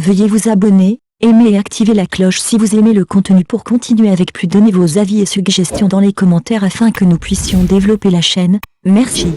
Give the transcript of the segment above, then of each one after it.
Veuillez vous abonner, aimer et activer la cloche si vous aimez le contenu pour continuer avec plus. Donnez vos avis et suggestions dans les commentaires afin que nous puissions développer la chaîne. Merci.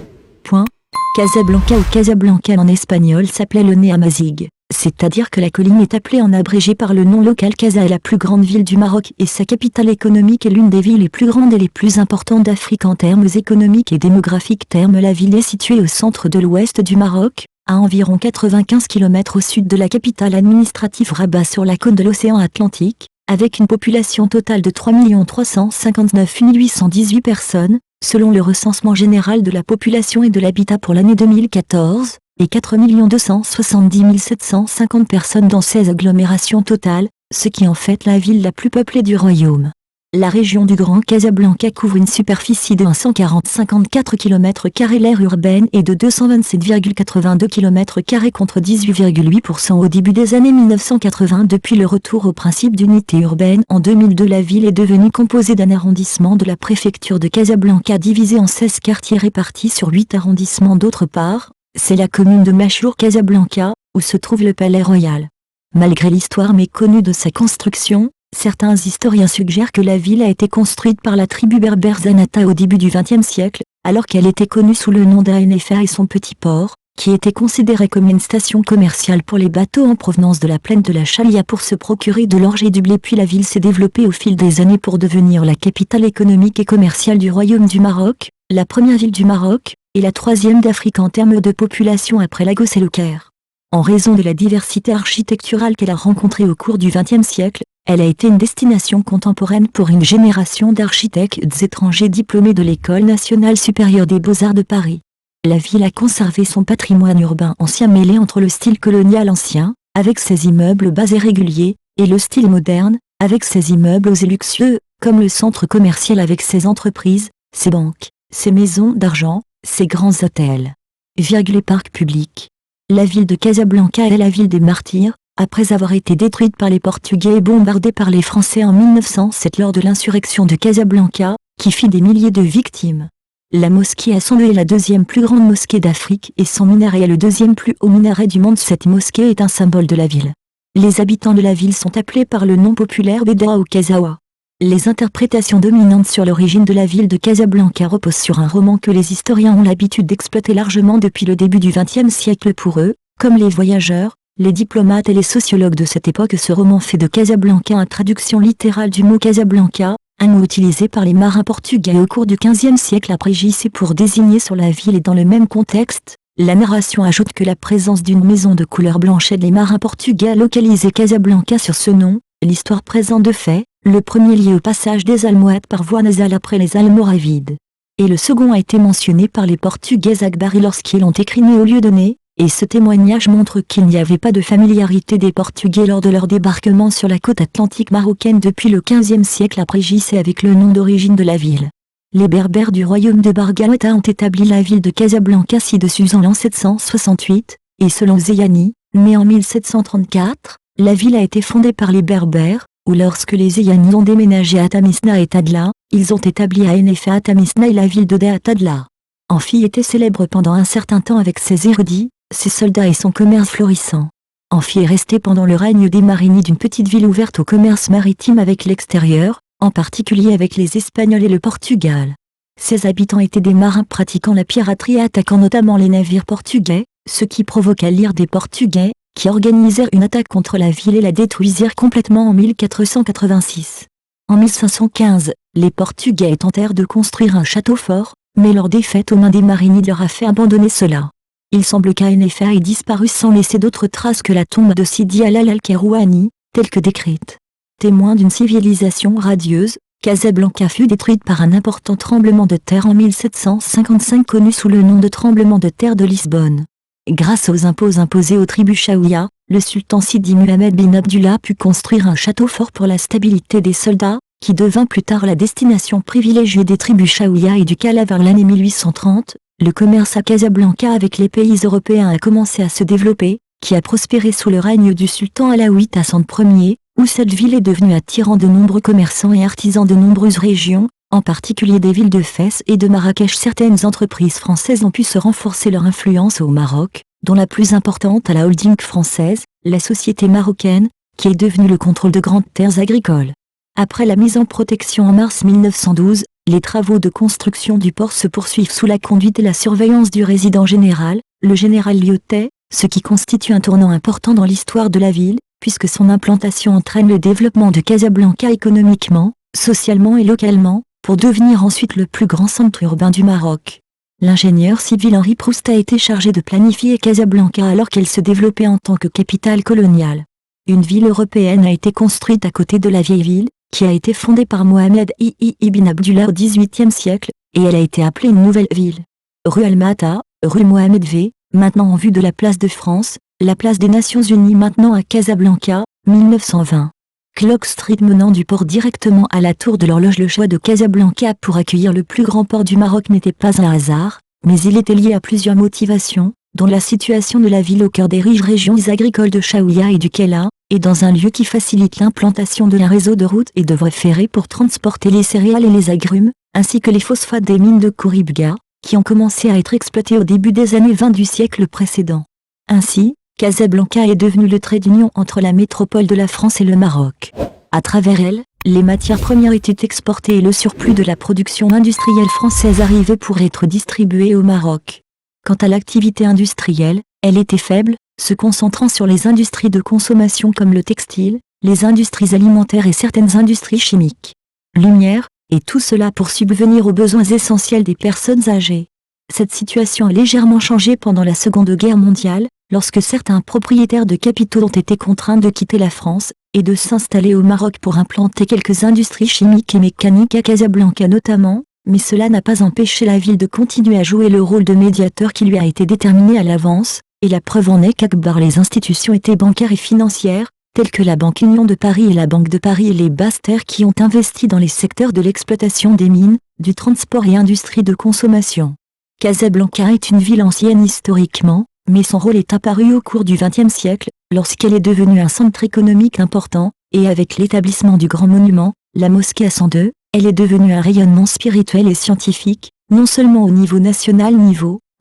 Casablanca ou Casablanca en espagnol s'appelait le Néamazig, c'est-à-dire que la colline est appelée en abrégé par le nom local Casa est la plus grande ville du Maroc et sa capitale économique est l'une des villes les plus grandes et les plus importantes d'Afrique en termes économiques et démographiques. La ville est située au centre de l'ouest du Maroc, à environ 95 km au sud de la capitale administrative Rabat sur la côte de l'océan Atlantique, avec une population totale de 3 359 818 personnes, selon le recensement général de la population et de l'habitat pour l'année 2014, et 4 270 750 personnes dans 16 agglomérations totales, ce qui en fait la ville la plus peuplée du royaume. La région du Grand Casablanca couvre une superficie de 140,54 km². L'aire urbaine est de 227,82 km² contre 18,8% au début des années 1980. Depuis le retour au principe d'unité urbaine en 2002, la ville est devenue composée d'un arrondissement de la préfecture de Casablanca divisé en 16 quartiers répartis sur 8 arrondissements. D'autre part, c'est la commune de Machour Casablanca, où se trouve le palais royal. Malgré l'histoire méconnue de sa construction, certains historiens suggèrent que la ville a été construite par la tribu berbère Zanata au début du XXe siècle, alors qu'elle était connue sous le nom d'Aenefa et son petit port, qui était considéré comme une station commerciale pour les bateaux en provenance de la plaine de la Chalia pour se procurer de l'orge et du blé. Puis la ville s'est développée au fil des années pour devenir la capitale économique et commerciale du Royaume du Maroc, la première ville du Maroc, et la troisième d'Afrique en termes de population après Lagos et le Caire. En raison de la diversité architecturale qu'elle a rencontrée au cours du XXe siècle, elle a été une destination contemporaine pour une génération d'architectes étrangers diplômés de l'École nationale supérieure des beaux-arts de Paris. La ville a conservé son patrimoine urbain ancien mêlé entre le style colonial ancien, avec ses immeubles bas et réguliers, et le style moderne, avec ses immeubles et luxueux, comme le centre commercial avec ses entreprises, ses banques, ses maisons d'argent, ses grands hôtels. Les parcs publics. La ville de Casablanca est la ville des martyrs, après avoir été détruite par les Portugais et bombardée par les Français en 1907 lors de l'insurrection de Casablanca, qui fit des milliers de victimes. La mosquée à son est la deuxième plus grande mosquée d'Afrique et son minaret est le deuxième plus haut minaret du monde. Cette mosquée est un symbole de la ville. Les habitants de la ville sont appelés par le nom populaire Bédawa ou Kazawa. Les interprétations dominantes sur l'origine de la ville de Casablanca reposent sur un roman que les historiens ont l'habitude d'exploiter largement depuis le début du XXe siècle pour eux, comme les voyageurs, les diplomates et les sociologues de cette époque. Ce roman fait de Casablanca une traduction littérale du mot Casablanca, un mot utilisé par les marins portugais au cours du XVe siècle après JC pour désigner sur la ville. Et dans le même contexte, la narration ajoute que la présence d'une maison de couleur blanche aide les marins portugais à localiser Casablanca sur ce nom. L'histoire présente de fait, le premier lié au passage des Almohades par voie nasale après les Almoravides. Et le second a été mentionné par les Portugais Akbari lorsqu'ils l'ont écriné au lieu donné. Et ce témoignage montre qu'il n'y avait pas de familiarité des Portugais lors de leur débarquement sur la côte atlantique marocaine depuis le XVe siècle après JC avec le nom d'origine de la ville. Les Berbères du royaume de Bargaouta ont établi la ville de Casablanca ci-dessus en l'an 768, et selon Zeyani, né en 1734, la ville a été fondée par les Berbères, ou lorsque les Zeyani ont déménagé à Tamisna et Tadla, ils ont établi à Enefa à Tamisna et la ville de Dea Tadla. Amphi était célèbre pendant un certain temps avec ses érudits, ses soldats et son commerce florissant. Amphi est resté pendant le règne des Marinides une petite ville ouverte au commerce maritime avec l'extérieur, en particulier avec les Espagnols et le Portugal. Ses habitants étaient des marins pratiquant la piraterie et attaquant notamment les navires portugais, ce qui provoqua l'ire des Portugais, qui organisèrent une attaque contre la ville et la détruisirent complètement en 1486. En 1515, les Portugais tentèrent de construire un château fort, mais leur défaite aux mains des Marinides leur a fait abandonner cela. Il semble qu'Aenefa ait disparu sans laisser d'autres traces que la tombe de Sidi Alal al-Kairouani, telle que décrite. Témoin d'une civilisation radieuse, Casablanca fut détruite par un important tremblement de terre en 1755 connu sous le nom de tremblement de terre de Lisbonne. Grâce aux impôts imposés aux tribus Chaouia, le sultan Sidi Muhammad bin Abdullah put construire un château fort pour la stabilité des soldats, qui devint plus tard la destination privilégiée des tribus Chaouia et du Kala. Vers l'année 1830, le commerce à Casablanca avec les pays européens a commencé à se développer, qui a prospéré sous le règne du sultan alaouite Hassan Ier, où cette ville est devenue attirant de nombreux commerçants et artisans de nombreuses régions, en particulier des villes de Fès et de Marrakech. Certaines entreprises françaises ont pu se renforcer leur influence au Maroc, dont la plus importante à la holding française, la société marocaine, qui est devenue le contrôle de grandes terres agricoles. Après la mise en protection en mars 1912, les travaux de construction du port se poursuivent sous la conduite et la surveillance du résident général, le général Lyotet, ce qui constitue un tournant important dans l'histoire de la ville, puisque son implantation entraîne le développement de Casablanca économiquement, socialement et localement, pour devenir ensuite le plus grand centre urbain du Maroc. L'ingénieur civil Henri Proust a été chargé de planifier Casablanca alors qu'elle se développait en tant que capitale coloniale. Une ville européenne a été construite à côté de la vieille ville, qui a été fondée par Mohamed ibn Abdullah au XVIIIe siècle, et elle a été appelée une nouvelle ville. Rue Al-Mata, rue Mohamed V, maintenant en vue de la place de France, la place des Nations Unies maintenant à Casablanca, 1920. Clock Street menant du port directement à la tour de l'horloge. Le choix de Casablanca pour accueillir le plus grand port du Maroc n'était pas un hasard, mais il était lié à plusieurs motivations, dont la situation de la ville au cœur des riches régions agricoles de Chaouia et du Kella, et dans un lieu qui facilite l'implantation d'un réseau de routes et de voies ferrées pour transporter les céréales et les agrumes, ainsi que les phosphates des mines de Kouribga, qui ont commencé à être exploitées au début des années 20 du siècle précédent. Ainsi, Casablanca est devenue le trait d'union entre la métropole de la France et le Maroc. À travers elle, les matières premières étaient exportées et le surplus de la production industrielle française arrivait pour être distribué au Maroc. Quant à l'activité industrielle, elle était faible, se concentrant sur les industries de consommation comme le textile, les industries alimentaires et certaines industries chimiques. Lumière, et tout cela pour subvenir aux besoins essentiels des personnes âgées. Cette situation a légèrement changé pendant la Seconde Guerre mondiale, lorsque certains propriétaires de capitaux ont été contraints de quitter la France, et de s'installer au Maroc pour implanter quelques industries chimiques et mécaniques à Casablanca notamment, mais cela n'a pas empêché la ville de continuer à jouer le rôle de médiateur qui lui a été déterminé à l'avance, et la preuve en est qu'Akbar les institutions étaient bancaires et financières, telles que la Banque Union de Paris et la Banque de Paris et les Basses-Terres qui ont investi dans les secteurs de l'exploitation des mines, du transport et industrie de consommation. Casablanca est une ville ancienne historiquement, mais son rôle est apparu au cours du XXe siècle, lorsqu'elle est devenue un centre économique important, et avec l'établissement du Grand Monument, la mosquée à 102, elle est devenue un rayonnement spirituel et scientifique, non seulement au niveau national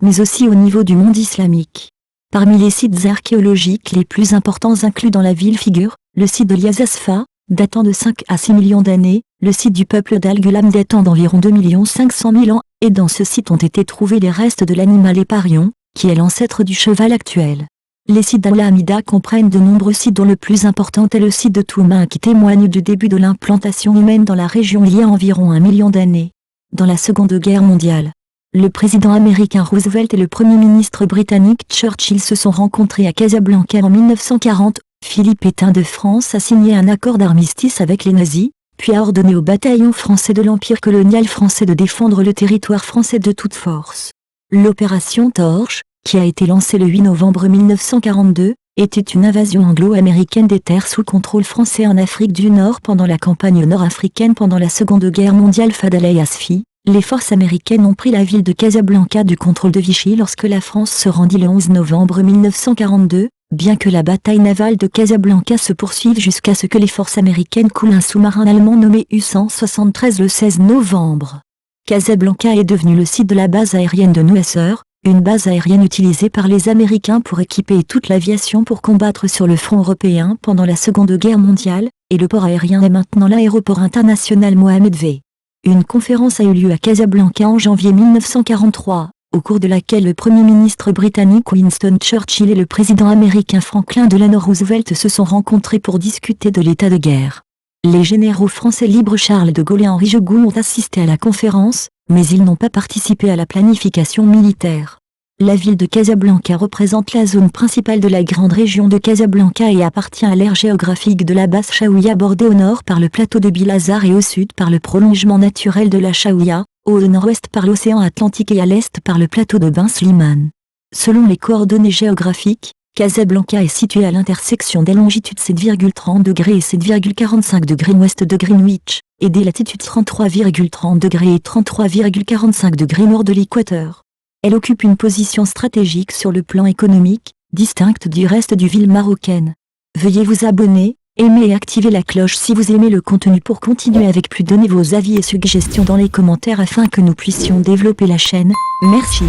mais aussi au niveau du monde islamique. Parmi les sites archéologiques les plus importants inclus dans la ville figurent, le site de Liazasfa, datant de 5 à 6 millions d'années, le site du peuple d'Al-Ghulam datant d'environ 2 500 000 ans, et dans ce site ont été trouvés les restes de l'animal éparion, qui est l'ancêtre du cheval actuel. Les sites d'Al-Hamida comprennent de nombreux sites dont le plus important est le site de Touma qui témoigne du début de l'implantation humaine dans la région il y a environ 1 million d'années. Dans la Seconde Guerre mondiale, le président américain Roosevelt et le premier ministre britannique Churchill se sont rencontrés à Casablanca en 1940. Philippe Pétain de France a signé un accord d'armistice avec les nazis, puis a ordonné au bataillon français de l'Empire colonial français de défendre le territoire français de toute force. L'opération Torche, qui a été lancée le 8 novembre 1942, était une invasion anglo-américaine des terres sous contrôle français en Afrique du Nord pendant la campagne nord-africaine pendant la Seconde Guerre mondiale. Fadhaleh Asfi, les forces américaines ont pris la ville de Casablanca du contrôle de Vichy lorsque la France se rendit le 11 novembre 1942, bien que la bataille navale de Casablanca se poursuive jusqu'à ce que les forces américaines coulent un sous-marin allemand nommé U-173 le 16 novembre. Casablanca est devenu le site de la base aérienne de Nouasser, une base aérienne utilisée par les Américains pour équiper toute l'aviation pour combattre sur le front européen pendant la Seconde Guerre mondiale, et le port aérien est maintenant l'aéroport international Mohamed V. Une conférence a eu lieu à Casablanca en janvier 1943, au cours de laquelle le Premier ministre britannique Winston Churchill et le président américain Franklin Delano Roosevelt se sont rencontrés pour discuter de l'état de guerre. Les généraux français libres Charles de Gaulle et Henri Jogoux ont assisté à la conférence, mais ils n'ont pas participé à la planification militaire. La ville de Casablanca représente la zone principale de la grande région de Casablanca et appartient à l'aire géographique de la basse Chaouia bordée au nord par le plateau de Bilhazar et au sud par le prolongement naturel de la Chaouia, au nord-ouest par l'océan Atlantique et à l'est par le plateau de Ben Slimane. Selon les coordonnées géographiques, Casablanca est située à l'intersection des longitudes 7,30 degrés et 7,45 degrés ouest de Greenwich, et des latitudes 33,30 degrés et 33,45 degrés nord de l'équateur. Elle occupe une position stratégique sur le plan économique, distincte du reste du ville marocaine. Veuillez vous abonner, aimer et activer la cloche si vous aimez le contenu pour continuer avec plus. Donnez vos avis et suggestions dans les commentaires afin que nous puissions développer la chaîne. Merci.